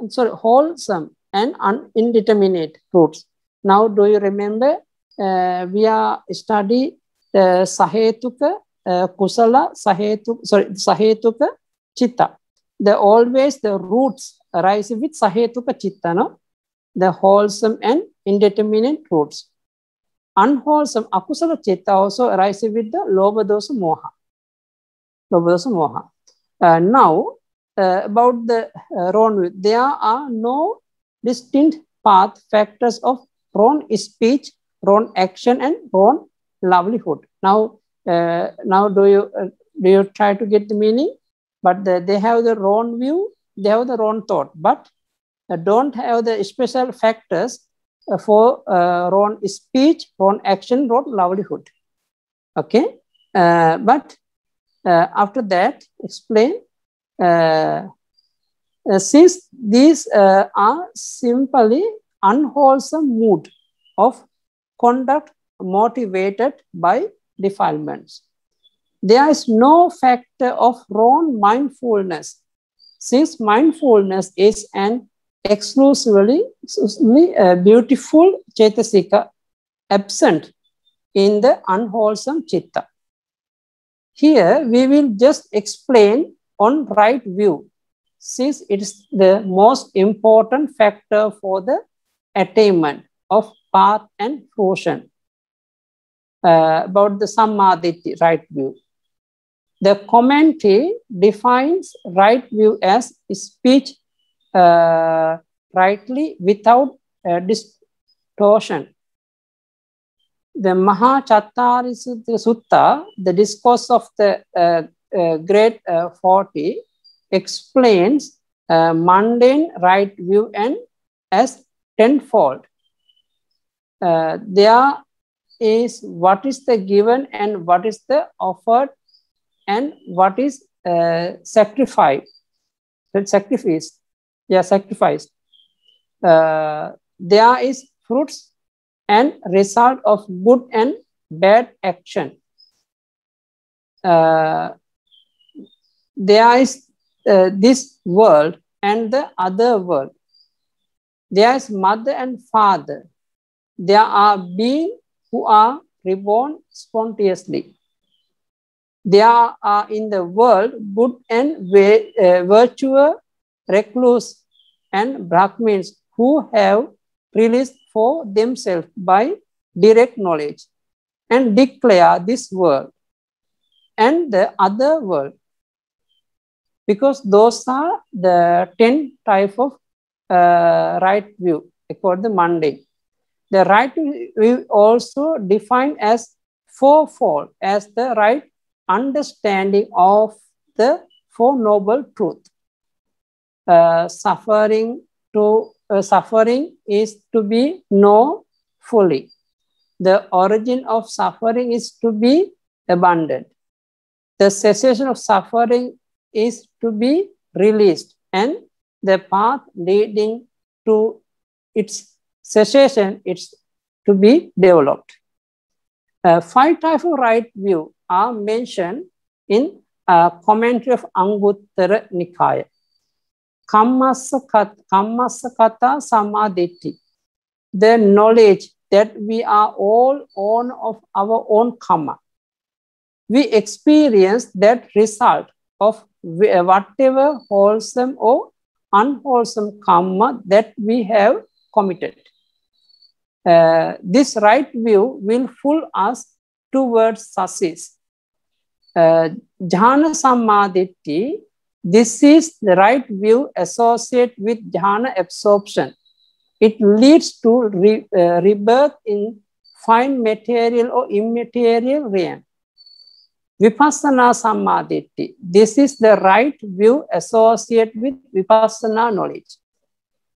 wholesome and indeterminate fruits. Now, do you remember we are studying sahetuka kusala sahetuka chitta. Always the roots arise with sahetuka chitta, no? The wholesome and indeterminate roots. Unwholesome akusala chitta also arises with the lobha dosa moha. Now, about the wrong view, there are no distinct path factors of wrong speech, wrong action, and wrong livelihood. Now, do you try to get the meaning? But they have the wrong view, they have the wrong thought, but don't have the special factors for wrong speech, wrong action, wrong livelihood. Okay, but after that, explain. Since these are simply unwholesome mood of conduct motivated by defilements, there is no factor of wrong mindfulness, since mindfulness is an exclusively beautiful Chetasika absent in the unwholesome Chitta. Here we will just explain on right view, since it is the most important factor for the attainment of path and fruition. About the samadhi, right view. The commentary defines right view as speech rightly without distortion. The Mahachattari Sutta, the discourse of the grade 40, explains mundane right view and as tenfold. There is what is the given and what is the offered and what is sacrificed. Sacrificed. There is fruits and result of good and bad action. There is this world and the other world. There is mother and father. There are beings who are reborn spontaneously. There are in the world good and virtuous recluse and Brahmins who have released for themselves by direct knowledge and declare this world and the other world, because those are the 10 types of right view according to mundane. The right view also defined as fourfold as the right understanding of the Four Noble Truths. Suffering to suffering is to be known fully. The origin of suffering is to be abandoned. The cessation of suffering is to be released, and the path leading to its cessation is to be developed. 5 types of right view are mentioned in commentary of Anguttara Nikaya. Kammassa kata samadhitti. The knowledge that we are all owner of our own karma. We experience that result of whatever wholesome or unwholesome karma that we have committed. This right view will pull us towards success. Jhana samadhitti, this is the right view associated with jhana absorption. It leads to rebirth in fine material or immaterial realm. Vipassana samadhitti, this is the right view associated with vipassana knowledge.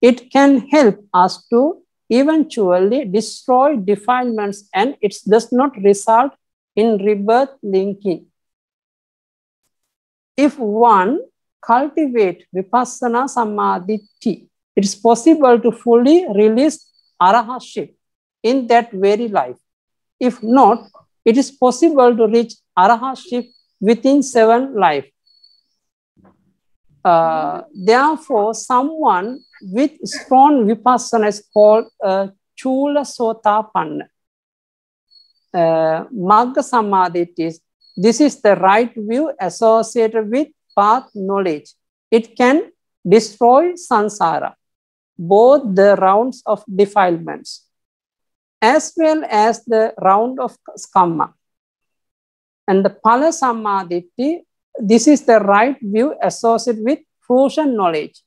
It can help us to eventually destroy defilements, and it does not result in rebirth linking. If one cultivates vipassana samadhitti, it is possible to fully release arahatship in that very life. If not, it is possible to reach arahatship within 7 lives. Therefore, someone with strong vipassana is called chula sotapanna. Magga samadhitti, this is the right view associated with path knowledge. It can destroy samsara, both the rounds of defilements, as well as the round of kamma. And the phala samadhitti, this is the right view associated with fruition knowledge.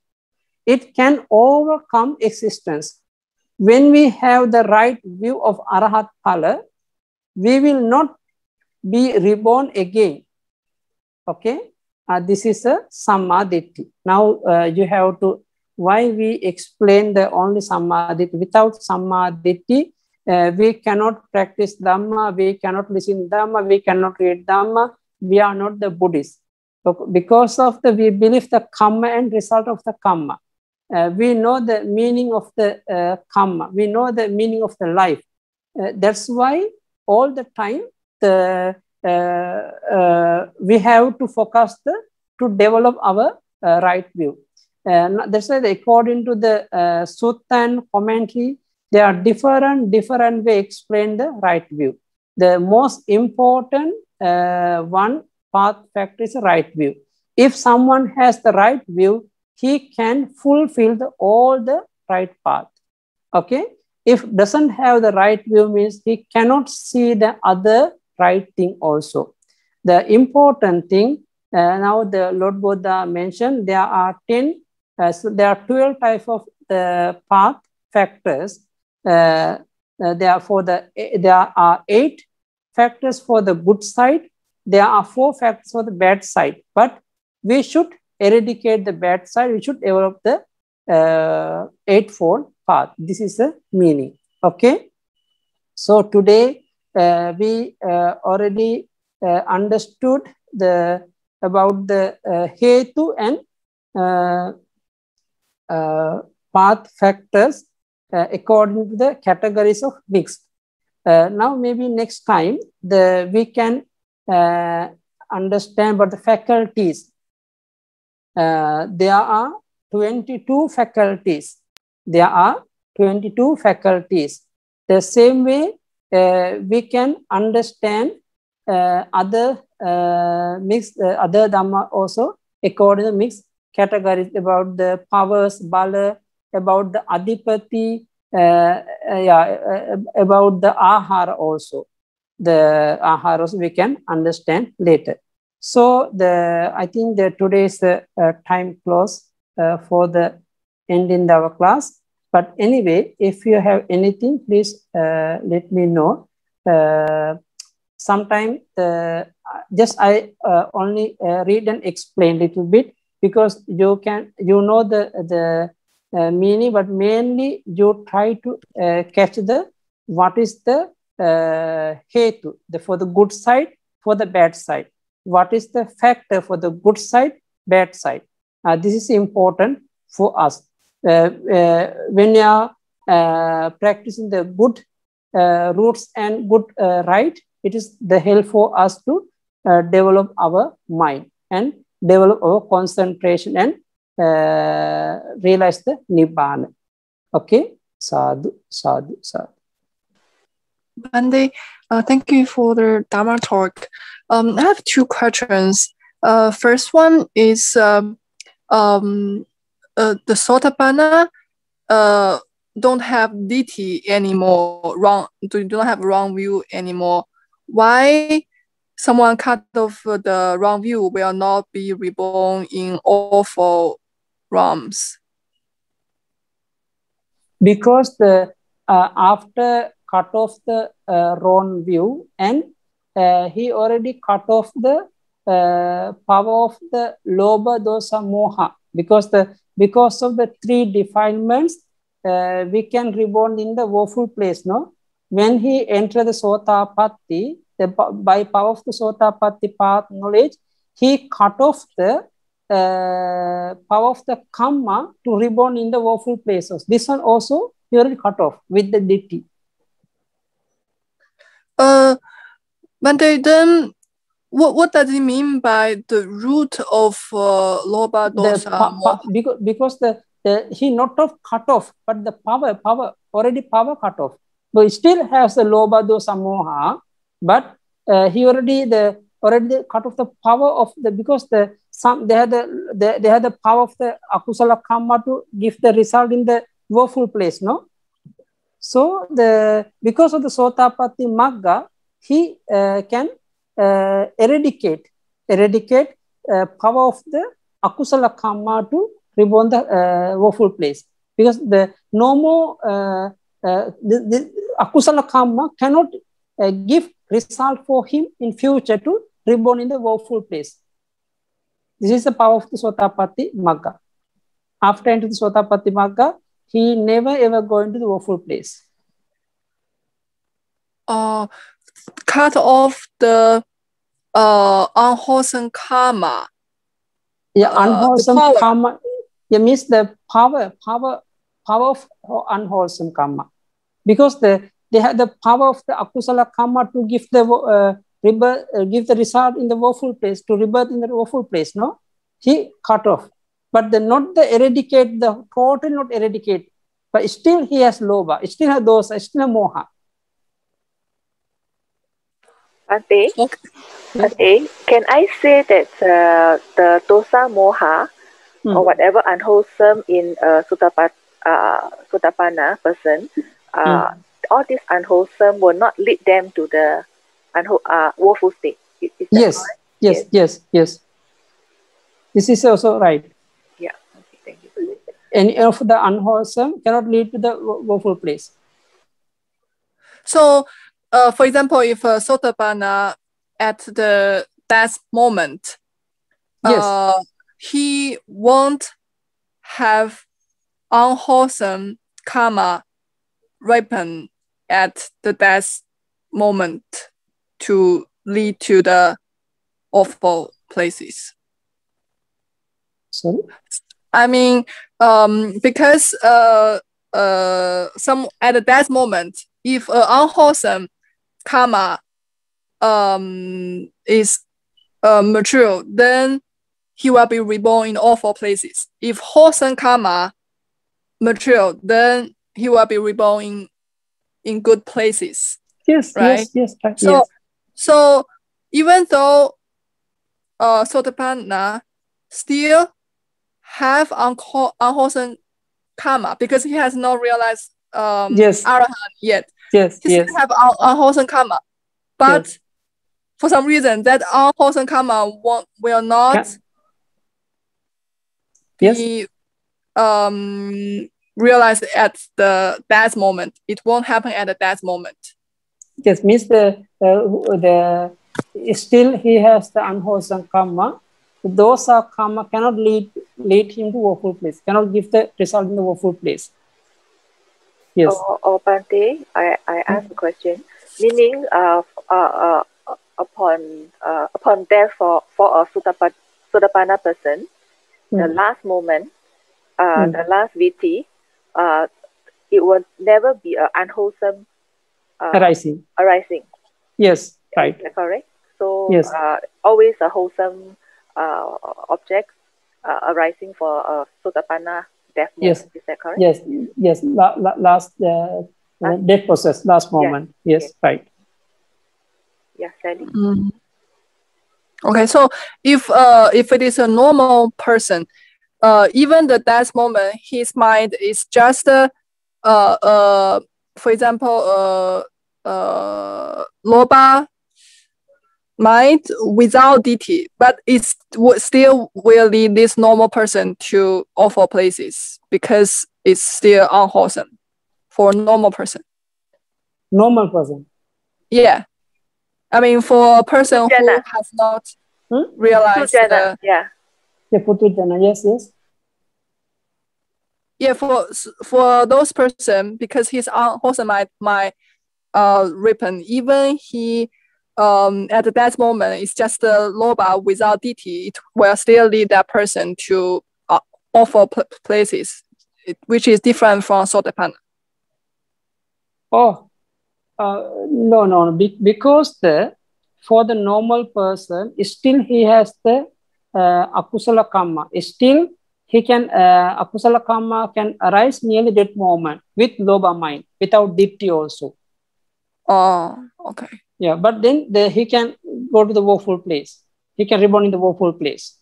It can overcome existence. When we have the right view of arahat phala, we will not be reborn again. Okay, this is a samadhitti. Now you have to, why we explain the only samadhitti. Without samadhitti, we cannot practice Dhamma, we cannot listen Dhamma, we cannot read Dhamma, we are not the Buddhists. Because of the, we believe the karma and result of the karma. We know the meaning of the karma, we know the meaning of the life. That's why all the time we have to focus to develop our right view. That's why according to the sutta and commentary, there are different ways explain the right view. The most important one path factor is right view. If someone has the right view, he can fulfill all the right path. Okay. If doesn't have the right view, means he cannot see the other right thing also. The important thing, now the Lord Buddha mentioned, there are 10, so there are 12 types of the path factors. There are 8 factors for the good side. There are 4 factors for the bad side. But we should eradicate the bad side. We should develop the 8-fold path. This is the meaning. Okay. So today we already understood about the hetu and path factors according to the categories of mixed. Now maybe next time we can understand about the faculties. There are 22 faculties. There are 22 faculties. The same way we can understand other mixed other Dhamma also according to mixed categories about the powers, bala, about the adipati, about the ahara also. The ahara also we can understand later. So I think that today's time close for the ending our class. But anyway, if you have anything, please let me know. Sometime just I only read and explain a little bit, because you know the meaning, but mainly you try to catch the what is the hetu, for the good side, for the bad side. What is the factor for the good side, bad side? This is important for us. When you are practicing the good roots and good right, it is the help for us to develop our mind and develop our concentration and realize the Nibbana. Okay, sadhu, sadhu, sadhu. Bande, thank you for the Dharma talk. I have two questions. First one is the Sotapanna don't have ditthi anymore, do not have wrong view anymore. Why someone cut off the wrong view will not be reborn in all four realms? Because the after cut off the wrong view, and he already cut off the power of the lobha, dosa, moha. Because of the three defilements, we can reborn in the woeful place. No, when he entered the Sotapatti, by power of the Sotapatti path knowledge, he cut off the power of the karma to reborn in the woeful places. This one also he already cut off with the ditthi. But then, what does it mean by the root of lobha, dosa, because he not of cut off, but the power already cut off. But he still has the lobha, dosa, moha, but he already cut off the power of the, because they had the power of the akusala karma to give the result in the woeful place. No, so because of the Sotapatti Magga, he can eradicate power of the akusala karma to reborn the woeful place, because the no more the akusala karma cannot give result for him in future to reborn in the woeful place. This is the power of the Sotapatti Magga. After entering the Sotapatti Magga, he never ever go into the woeful place. Cut off the unwholesome karma. Yeah, unwholesome karma. Yeah, means the power of unwholesome karma, because they have the power of the akusala karma to give the give the result in the woeful place, to rebirth in the woeful place. No, he cut off, but not the eradicate, the total not eradicate, but still he has lobha, still has dosa, still has moha. Ante, can I say that the dosa moha or whatever unwholesome in Sotapanna person, all this unwholesome will not lead them to the woeful state? Yes. This is also right. Yeah, okay, thank you. Any of the unwholesome cannot lead to the woeful place. So, for example, if Sotapanna at the death moment, he won't have unwholesome karma ripen at the death moment to lead to the awful places. Sorry? I mean, because some at the death moment, if unwholesome karma is mature, then he will be reborn in all four places. If wholesome karma mature, then he will be reborn in good places. Yes, right? Yes. So even though Sotapanna still have unwholesome karma, because he has not realized Arahant yet. He still have unwholesome karma, but for some reason that unwholesome karma will not be realized at the death moment. It won't happen at the death moment. Yes, means the still he has the unwholesome karma, the dosa karma cannot lead him to woeful place, cannot give the result in the woeful place. Yes. Bante, I asked a question, meaning upon death for a Sotapanna person, the last moment, the last VT, it will never be an unwholesome arising. Yes, right. Is that correct? So yes. Always a wholesome object arising for a Sotapanna death moment. Yes. Is that correct? Yes, yes. Last death process, last moment. Yes, right. Yes, Sally. Okay, so if it is a normal person, even the death moment, his mind is just for example, Loba mind without DT, but it still will lead this normal person to awful places because it's still unwholesome for a normal person. Normal person? Yeah. I mean, for a person who has not realized the... Yeah, Putujana, yes, yes. Yeah, for those person, because his unwholesome mind might ripen, even he at that moment it's just a loba without DT, it will still lead that person to awful places, which is different from Sotapanna. Oh, no, because for the normal person, still he has the akusala karma. Still he can akusala karma can arise nearly that moment with loba mind, without ditti also. Oh, okay. Yeah, but then he can go to the woeful place. He can reborn in the woeful place.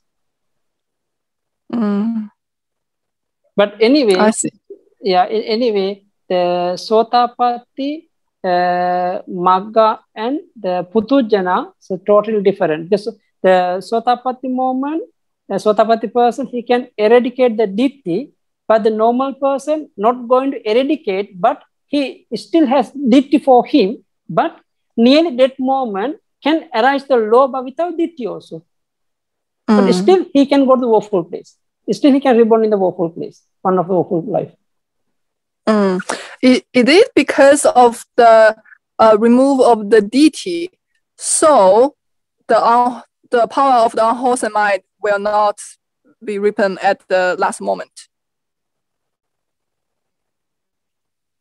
But anyway, I see. Yeah, anyway, the Sotapatti, Magga, and the Putujana, so totally different. The Sotapatti moment, the Sotapatti person, he can eradicate the ditti, but the normal person not going to eradicate, but he still has ditti for him, but nearly that moment can arise the loba without ditti also. But still he can go to the woeful place. Still he can reborn in the woeful place, one of the woeful life. It is because of the removal of the DT, so the power of the unwholesome mind will not be ripened at the last moment.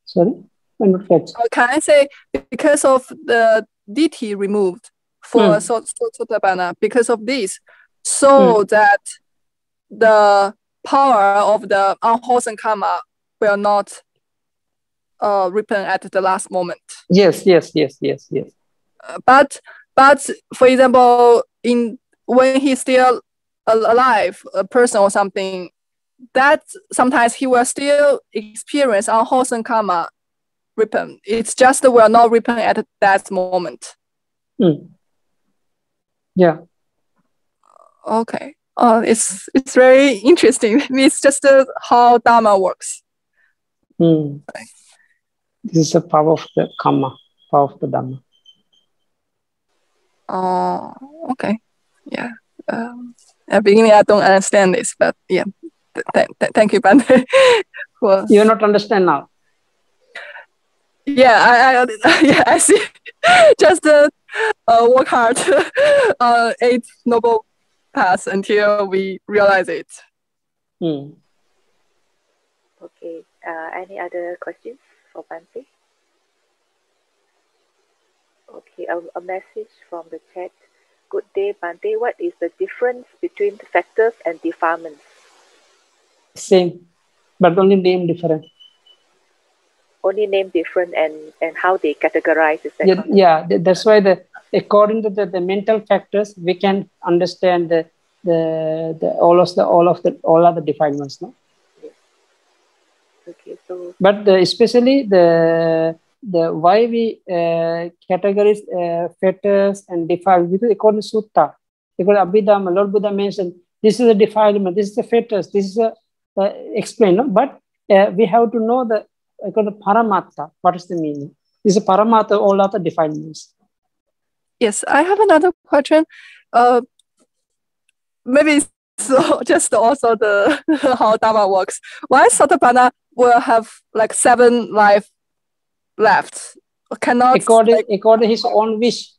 Sorry, I'm not catch. Can I say because of the DT removed for Sotapanna, because of this, so that the power of the unwholesome karma will not ripen at the last moment. Yes. But for example, when he's still alive, a person or something, that sometimes he will still experience unwholesome karma ripen. It's just will not ripen at that moment. Yeah. Okay. It's very interesting. It's just how Dharma works. This is the power of the karma, power of the Dhamma. Oh, okay. Yeah. At the beginning, I don't understand this, but yeah. Thank you, Bante. You not understand now? Yeah, I see. Just work hard, 8 noble paths until we realize it. Okay. Any other questions for Bante? Okay, a message from the chat. Good day, Bante. What is the difference between factors and defilements? Same, but only name different. Only name different and how they categorize, is that correct? Yeah, that's why according to the mental factors, we can understand all other defilements, no? Yes. Okay, so. But especially the why we categorize fetters and defilements, according to Sutta, because Abhidhamma, Lord Buddha mentioned this is a defilement, this is a fetters, this is a explain, no? But we have to know according to Paramattha, what is the meaning? This is a Paramattha, all other defilements. Yes, I have another question. maybe so just also the how Dharma works. Why Sotapanna will have like 7 life left? Cannot according to his own wish.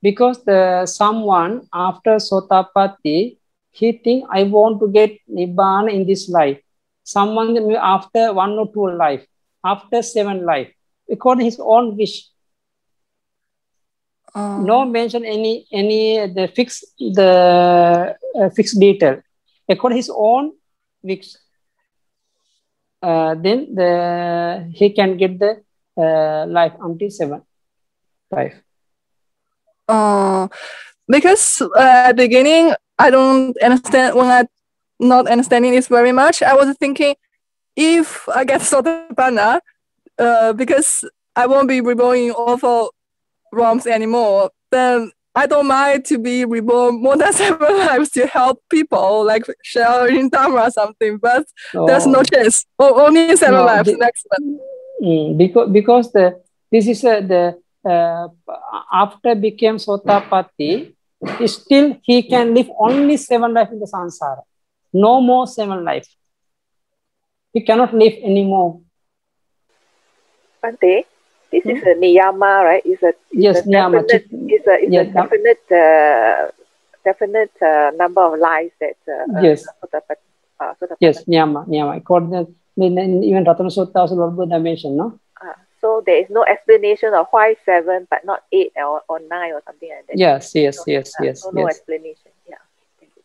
Because someone after Sotapatti, he think I want to get Nibbana in this life. Someone after 1 or 2 life, after 7 life, according to his own wish. No mention any the fixed detail. According to his own wish, then he can get the life until 7 life. Because at the beginning, I don't understand, when I not understanding this very much, I was thinking, if I get Sotapanna, because I won't be reborn in awful realms anymore, then I don't mind to be reborn more than 7 lives to help people, like sharing Dharma or something, but there's no chance. Only 7 lives next one. Because this is after became Sotapatti, still he can live only 7 life in the samsara. No more 7 life. He cannot live anymore. Bhante, this is a niyama, right? It's a definite number of lives that yes, niyama. According even Ratana Sutta also Lord Buddha mentioned, no? So there is no explanation of why 7 but not 8 or 9 or something like that. Yes. No explanation. Yeah. Thank you,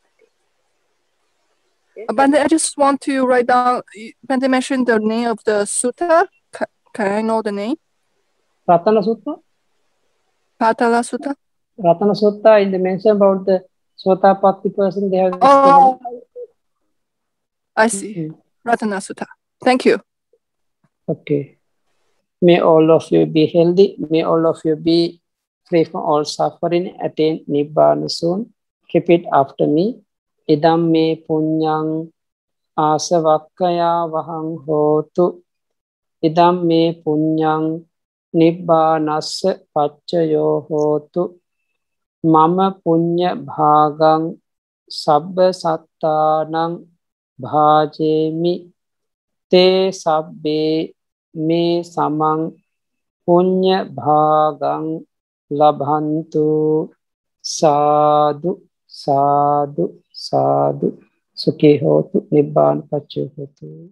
Bhante. Bhante, I just want to write down. Bhante mentioned the name of the sutta. Can I know the name? Ratana Sutta. Patala Sutta. Ratana Sutta, in the mention about the Sotapatti person, they have. I see. Ratana Sutta. Thank you. Okay. May all of you be healthy. May all of you be free from all suffering. Attain Nibbana soon. Keep it after me. Idam me punyang asavakkaya vahang hotu. Idam me punyang Nibbanassa paccayo hotu. Mama punya bhagang sabba sattanang bhajemi. Te sabbe me samang punya bhagang labhantu. Sadhu, sadhu, sadhu. Sukhi hotu, Nibbana paccayo hotu.